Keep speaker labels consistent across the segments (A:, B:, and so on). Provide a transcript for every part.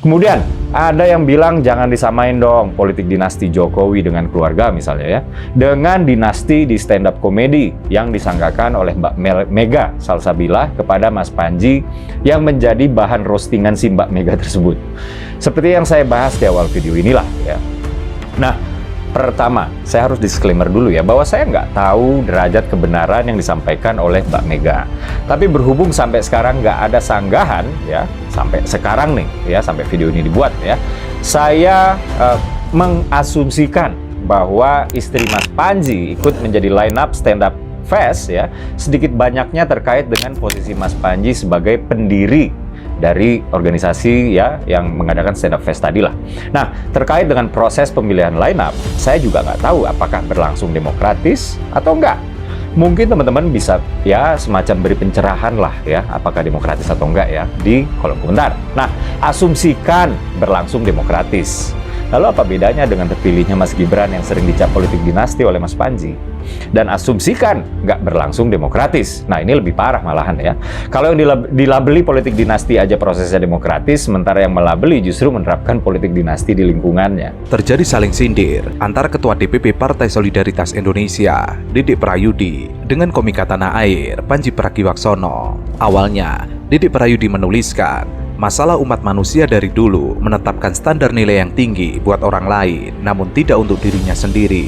A: Kemudian ada yang bilang jangan disamain dong politik dinasti Jokowi dengan keluarga misalnya ya, dengan dinasti di stand up komedi yang disangkakan oleh Mbak Mega Salsabila kepada Mas Panji yang menjadi bahan roastingan si Mbak Mega tersebut. Seperti yang saya bahas di awal video inilah ya. Nah, pertama, saya harus disclaimer dulu ya, bahwa saya nggak tahu derajat kebenaran yang disampaikan oleh Mbak Mega. Tapi berhubung sampai sekarang nggak ada sanggahan ya, sampai sekarang nih ya, sampai video ini dibuat ya, saya mengasumsikan bahwa istri Mas Panji ikut menjadi line up stand up fest ya, sedikit banyaknya terkait dengan posisi Mas Panji sebagai pendiri dari organisasi ya yang mengadakan stand up fest tadi lah. Nah, terkait dengan proses pemilihan line up, saya juga nggak tahu apakah berlangsung demokratis atau enggak. Mungkin teman-teman bisa ya semacam beri pencerahan lah ya, apakah demokratis atau enggak ya di kolom komentar. Nah, asumsikan berlangsung demokratis. Lalu apa bedanya dengan terpilihnya Mas Gibran yang sering dicap politik dinasti oleh Mas Panji? Dan asumsikan nggak berlangsung demokratis. Nah, ini lebih parah malahan ya. Kalau yang dilabeli politik dinasti aja prosesnya demokratis, sementara yang melabeli justru menerapkan politik dinasti di lingkungannya.
B: Terjadi saling sindir antara Ketua DPP Partai Solidaritas Indonesia, Didik Prayudi, dengan komika tanah air, Panji Pragiwaksono. Awalnya, Didik Prayudi menuliskan, masalah umat manusia dari dulu menetapkan standar nilai yang tinggi buat orang lain, namun tidak untuk dirinya sendiri.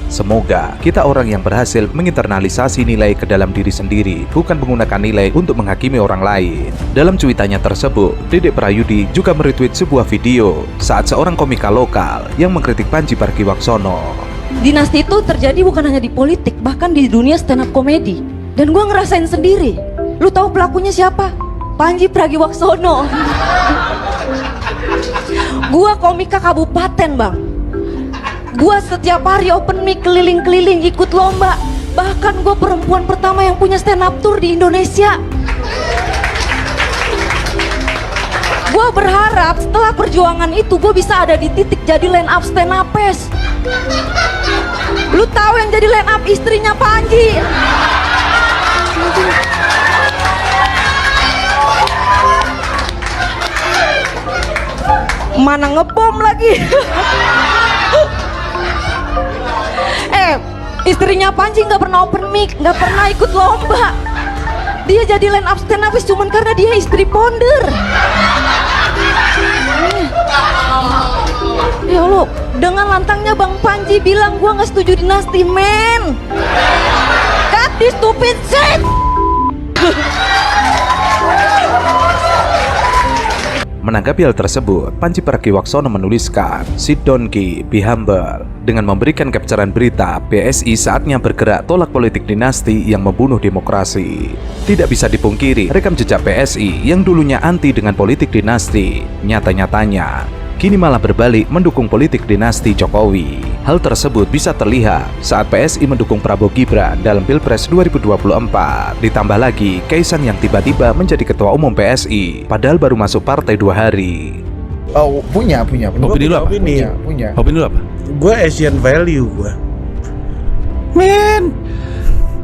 B: Semoga kita orang yang berhasil menginternalisasi nilai ke dalam diri sendiri, bukan menggunakan nilai untuk menghakimi orang lain. Dalam cuitannya tersebut, Didik Prayudi juga meretweet sebuah video saat seorang komika lokal yang mengkritik Panji Pragiwaksono.
C: Dinasti itu terjadi bukan hanya di politik, bahkan di dunia stand up komedi. Dan gue ngerasain sendiri. Lu tahu pelakunya siapa? Panji Pragiwaksono. Gua komika kabupaten, Bang. Gua setiap hari open mic keliling-keliling ikut lomba. Bahkan gua perempuan pertama yang punya stand up tour di Indonesia. Gua berharap setelah perjuangan itu gua bisa ada di titik jadi line up stand upers. Lu tahu yang jadi line up istrinya Panji? Mana ngebom lagi. Istrinya Panji nggak pernah open mic, nggak pernah ikut lomba. Dia jadi line up stand up cuman karena dia istri founder. Ya Allah, dengan lantangnya Bang Panji bilang gua nggak setuju dinasti, men. Cut this stupid shit.
B: Menanggapi hal tersebut, Panji Pragiwaksono menuliskan, "Sit down Ki, be humble." Dengan memberikan capturean berita, PSI saatnya bergerak tolak politik dinasti yang membunuh demokrasi. Tidak bisa dipungkiri, rekam jejak PSI yang dulunya anti dengan politik dinasti, nyata-nyatanya kini malah berbalik mendukung politik dinasti Jokowi. Hal tersebut bisa terlihat saat PSI mendukung Prabowo Gibran dalam Pilpres 2024. Ditambah lagi Kaisang yang tiba-tiba menjadi ketua umum PSI, padahal baru masuk partai 2 hari.
D: Oh, punya.
E: Opini lu apa?
D: Punya.
E: Opini lu apa?
F: Gue Asian value gue.
E: Man,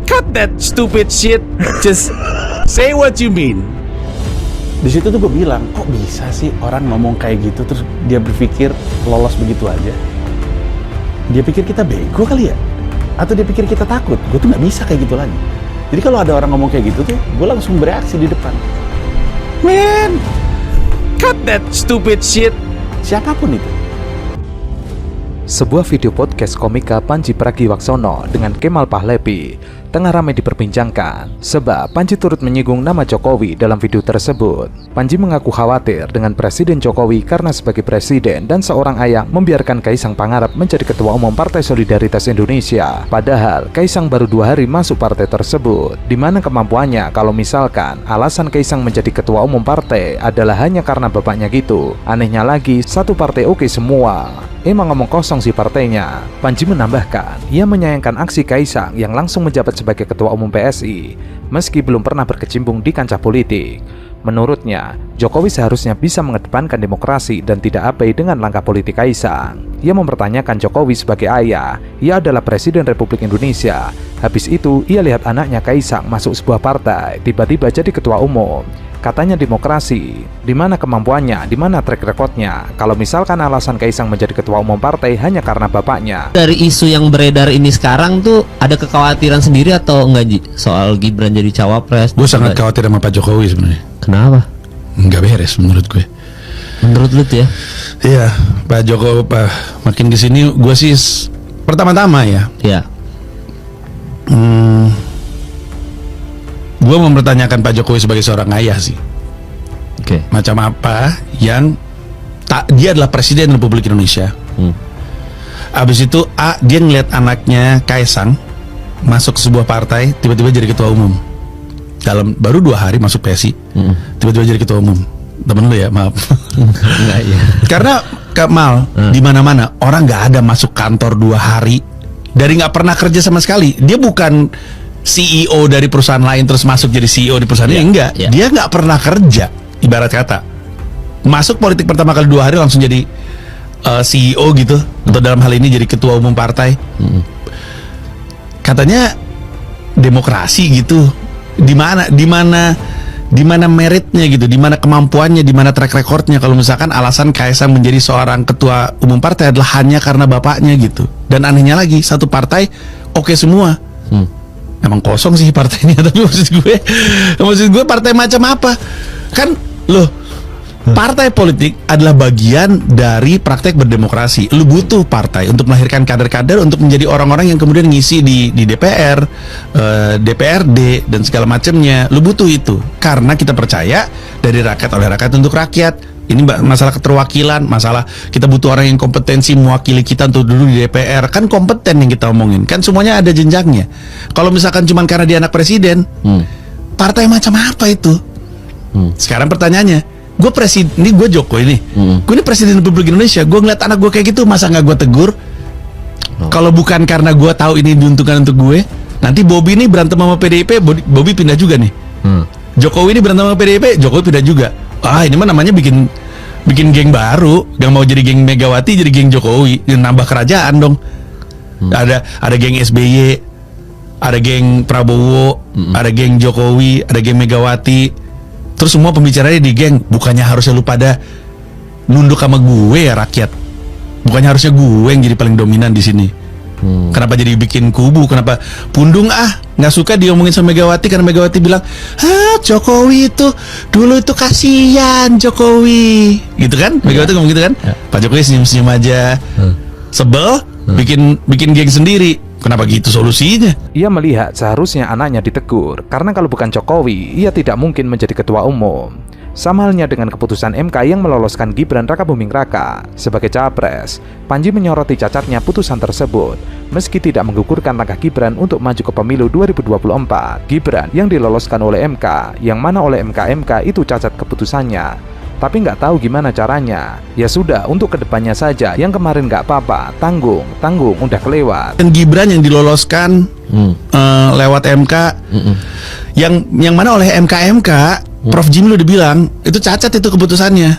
E: cut that stupid shit. Just say what you mean. Di situ tuh gue bilang, kok bisa sih orang ngomong kayak gitu terus dia berpikir lolos begitu aja? Dia pikir kita bego kali ya? Atau dia pikir kita takut? Gue tuh nggak bisa kayak gitu lagi. Jadi kalau ada orang ngomong kayak gitu tuh, gue langsung bereaksi di depan. Man, cut that stupid shit. Siapapun itu.
B: Sebuah video podcast komika Panji Pragiwaksono dengan Kemal Pahlevi tengah ramai diperbincangkan sebab Panji turut menyinggung nama Jokowi dalam video tersebut. Panji mengaku khawatir dengan Presiden Jokowi karena sebagai presiden dan seorang ayah membiarkan Kaisang Pangarep menjadi ketua umum Partai Solidaritas Indonesia. Padahal Kaisang baru 2 hari masuk partai tersebut. Di mana kemampuannya kalau misalkan alasan Kaisang menjadi ketua umum partai adalah hanya karena bapaknya gitu. Anehnya lagi, satu partai oke semua. Emang ngomong kosong si partainya. Panji menambahkan, ia menyayangkan aksi Kaisang yang langsung menjabat sebagai ketua umum PSI, meski belum pernah berkecimpung di kancah politik. Menurutnya, Jokowi seharusnya bisa mengedepankan demokrasi dan tidak abai dengan langkah politik Kaisang. Ia mempertanyakan Jokowi sebagai ayah, ia adalah Presiden Republik Indonesia. Habis itu, ia lihat anaknya Kaisang masuk sebuah partai, tiba-tiba jadi ketua umum. Katanya demokrasi, di mana kemampuannya, di mana track recordnya. Kalau misalkan alasan Kaisang menjadi ketua umum partai hanya karena bapaknya.
D: Dari isu yang beredar ini sekarang tuh ada kekhawatiran sendiri atau enggak Ji? Soal Gibran jadi cawapres.
E: Gue sangat khawatir sama Pak Jokowi sebenarnya.
D: Kenapa?
E: Nggak beres menurut gue.
D: Menurut lu tuh ya?
E: Iya, Pak Jokowi makin kesini gue sih pertama-tama ya.
D: Iya.
E: Gue mempertanyakan Pak Jokowi sebagai seorang ayah sih.
D: Oke.
E: Macam apa yang dia adalah Presiden Republik Indonesia. Abis itu dia ngeliat anaknya Kaisang masuk ke sebuah partai, tiba-tiba jadi ketua umum. Dalam baru 2 hari masuk PSI, tiba-tiba jadi ketua umum. Temen lu ya, maaf.
D: Enggak ya.
E: Karena Kamal di mana-mana orang nggak ada masuk kantor 2 hari dari nggak pernah kerja sama sekali. Dia bukan CEO dari perusahaan lain terus masuk jadi CEO di perusahaan ini, enggak. Dia nggak pernah kerja, ibarat kata. Masuk politik pertama kali 2 hari langsung jadi CEO gitu, atau dalam hal ini jadi ketua umum partai. Katanya demokrasi gitu. Di mana meritnya gitu, di mana kemampuannya, di mana track recordnya. Kalau misalkan alasan Kaisang menjadi seorang ketua umum partai adalah hanya karena bapaknya gitu. Dan anehnya lagi, satu partai oke semua. Emang kosong sih partainya, tapi maksud gue partai macam apa? Kan loh, partai politik adalah bagian dari praktek berdemokrasi. Lu butuh partai untuk melahirkan kader-kader untuk menjadi orang-orang yang kemudian ngisi di DPR, DPRD dan segala macamnya. Lu butuh itu karena kita percaya dari rakyat oleh rakyat untuk rakyat. Ini masalah keterwakilan, masalah kita butuh orang yang kompetensi mewakili kita untuk duduk di DPR. Kan kompeten yang kita omongin. Kan semuanya ada jenjangnya. Kalau misalkan cuma karena dia anak presiden, partai macam apa itu? Sekarang pertanyaannya, gue presiden, ini gue Jokowi nih, gue ini Presiden Republik Indonesia, gue ngeliat anak gue kayak gitu, masa nggak gue tegur? Kalau bukan karena gue tahu ini diuntungkan untuk gue, nanti Bobby ini berantem sama PDIP, Bobby pindah juga nih. Jokowi ini berantem sama PDIP, Jokowi pindah juga. Ini mah namanya bikin geng baru, gak mau jadi geng Megawati, jadi geng Jokowi, nambah kerajaan dong. Ada geng SBY, ada geng Prabowo, ada geng Jokowi, ada geng Megawati. Terus semua pembicaranya di geng. Bukannya harusnya lu pada nunduk sama gue ya rakyat? Bukannya harusnya gue yang jadi paling dominan di sini? Kenapa jadi bikin kubu? Kenapa pundung nggak suka diomongin sama Megawati karena Megawati bilang, Jokowi itu dulu itu kasihan Jokowi, gitu kan? Megawati ngomong gitu kan? Pak Jokowi senyum-senyum aja, sebel, bikin geng sendiri. Kenapa gitu solusinya?
B: Ia melihat seharusnya anaknya ditegur, karena kalau bukan Jokowi, ia tidak mungkin menjadi ketua umum. Sama halnya dengan keputusan MK yang meloloskan Gibran Rakabuming Raka sebagai capres. Panji menyoroti cacatnya putusan tersebut, meski tidak menggugurkan langkah Gibran untuk maju ke pemilu 2024. Gibran yang diloloskan oleh MK, yang mana oleh MK itu cacat keputusannya, tapi nggak tahu gimana caranya. Ya sudah, untuk kedepannya saja. Yang kemarin nggak apa-apa, tanggung, udah kelewat.
E: Dan Gibran yang diloloskan lewat MK, yang mana oleh MK, Prof Jimli udah bilang itu cacat itu keputusannya.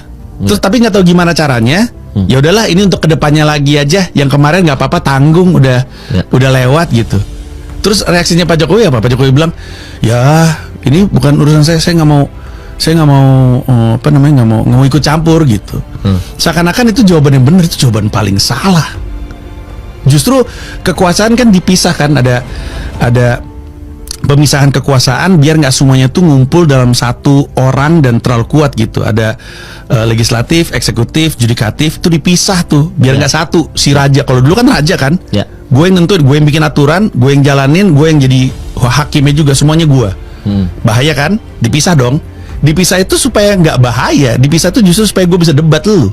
E: Terus tapi nggak tahu gimana caranya. Ya udahlah, ini untuk kedepannya lagi aja. Yang kemarin nggak apa-apa, tanggung, udah lewat gitu. Terus reaksinya Pak Jokowi apa? Pak Jokowi bilang, ya ini bukan urusan saya nggak mau nggak mau ikut campur gitu. Seakan-akan itu jawaban yang benar, itu jawaban paling salah. Justru kekuasaan kan dipisahkan, ada pemisahan kekuasaan biar nggak semuanya tuh ngumpul dalam satu orang dan terlalu kuat gitu. Ada legislatif, eksekutif, judikatif itu dipisah tuh biar nggak satu. Si raja, kalau dulu kan raja kan, gue yang nentuin, gue yang bikin aturan, gue yang jalanin, gue yang jadi hakimnya juga, semuanya gue. Bahaya kan? Dipisah dong. Dipisah itu supaya nggak bahaya. Dipisah itu justru supaya gue bisa debat lu.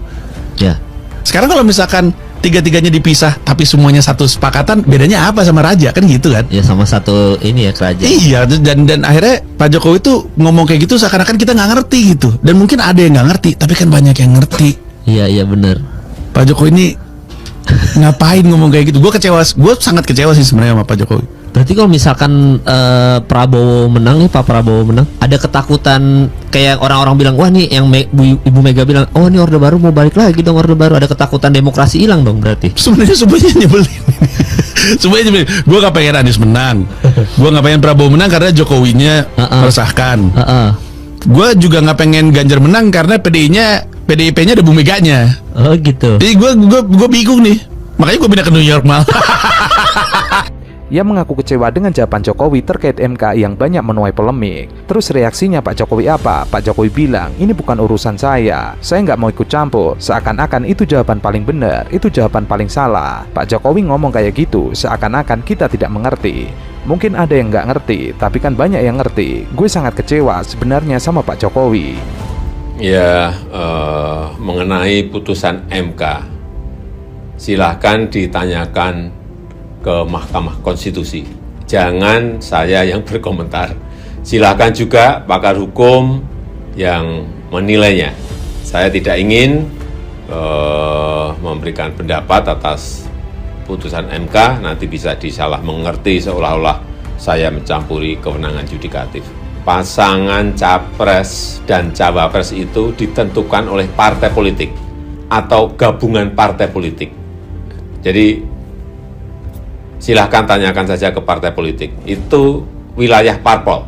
E: Sekarang kalau misalkan tiga-tiganya dipisah tapi semuanya satu sepakatan, bedanya apa sama raja kan gitu kan?
D: Ya sama satu ini ya, kerajaan.
E: Iya, dan akhirnya Pak Jokowi itu ngomong kayak gitu seakan-akan kita nggak ngerti gitu. Dan mungkin ada yang nggak ngerti, tapi kan banyak yang ngerti.
D: Iya benar.
E: Pak Jokowi ini ngapain ngomong kayak gitu? Gue sangat kecewa sih sebenarnya sama Pak Jokowi.
D: Berarti kalau misalkan Prabowo menang nih, Pak Prabowo menang, ada ketakutan kayak orang-orang bilang, wah nih yang Ibu Mega bilang, oh ini Orde Baru mau balik lagi dong, Orde Baru, ada ketakutan demokrasi hilang dong berarti.
E: Sebenarnya semuanya nyebelin. Semuanya nyebelin. Gue gak pengen Anies menang. Gue gak pengen Prabowo menang karena Jokowinya meresahkan. Gue juga gak pengen Ganjar menang karena PDIP-nya ada Bu Meganya.
D: Oh gitu.
E: Jadi gue bingung nih. Makanya gue pindah ke New York malah.
B: Ia mengaku kecewa dengan jawaban Jokowi terkait MK yang banyak menuai polemik. Terus reaksinya Pak Jokowi apa? Pak Jokowi bilang, ini bukan urusan saya nggak mau ikut campur. Seakan-akan itu jawaban paling benar, itu jawaban paling salah. Pak Jokowi ngomong kayak gitu, seakan-akan kita tidak mengerti. Mungkin ada yang nggak ngerti, tapi kan banyak yang ngerti. Gue sangat kecewa sebenarnya sama Pak Jokowi.
G: Ya, mengenai putusan MK, silahkan ditanyakan ke Mahkamah Konstitusi. Jangan saya yang berkomentar. Silakan juga pakar hukum yang menilainya. Saya tidak ingin memberikan pendapat atas putusan MK, nanti bisa disalah mengerti seolah-olah saya mencampuri kewenangan yudikatif. Pasangan capres dan cawapres itu ditentukan oleh partai politik atau gabungan partai politik. Jadi silahkan tanyakan saja ke partai politik. Itu wilayah parpol.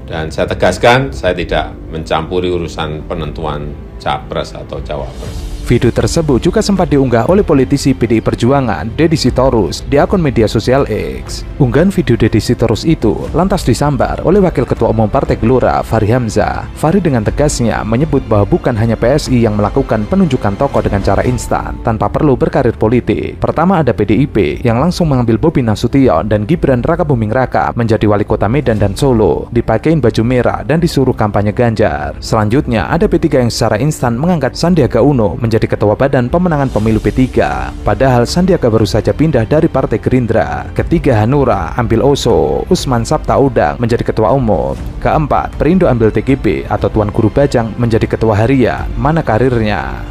G: Dan saya tegaskan, saya tidak mencampuri urusan penentuan capres atau cawapres.
B: Video tersebut juga sempat diunggah oleh politisi PDI Perjuangan Deddy Sitorus di akun media sosial X. Unggahan video Deddy Sitorus itu lantas disambar oleh Wakil Ketua Umum Partai Gelora, Fahri Hamzah. Fahri dengan tegasnya menyebut bahwa bukan hanya PSI yang melakukan penunjukan tokoh dengan cara instan tanpa perlu berkarir politik. Pertama ada PDIP yang langsung mengambil Bobi Nasution dan Gibran Rakabuming Raka menjadi wali kota Medan dan Solo, dipakein baju merah dan disuruh kampanye Ganjar. Selanjutnya ada P3 yang secara instan mengangkat Sandiaga Uno menjadi Ketua Badan Pemenangan Pemilu P3. Padahal Sandiaga baru saja pindah dari Partai Gerindra. Ketiga Hanura ambil Oso, Usman Sabtaudang menjadi Ketua Umum. Keempat Perindo ambil TGB atau Tuan Guru Bajang menjadi Ketua Harian. Mana karirnya?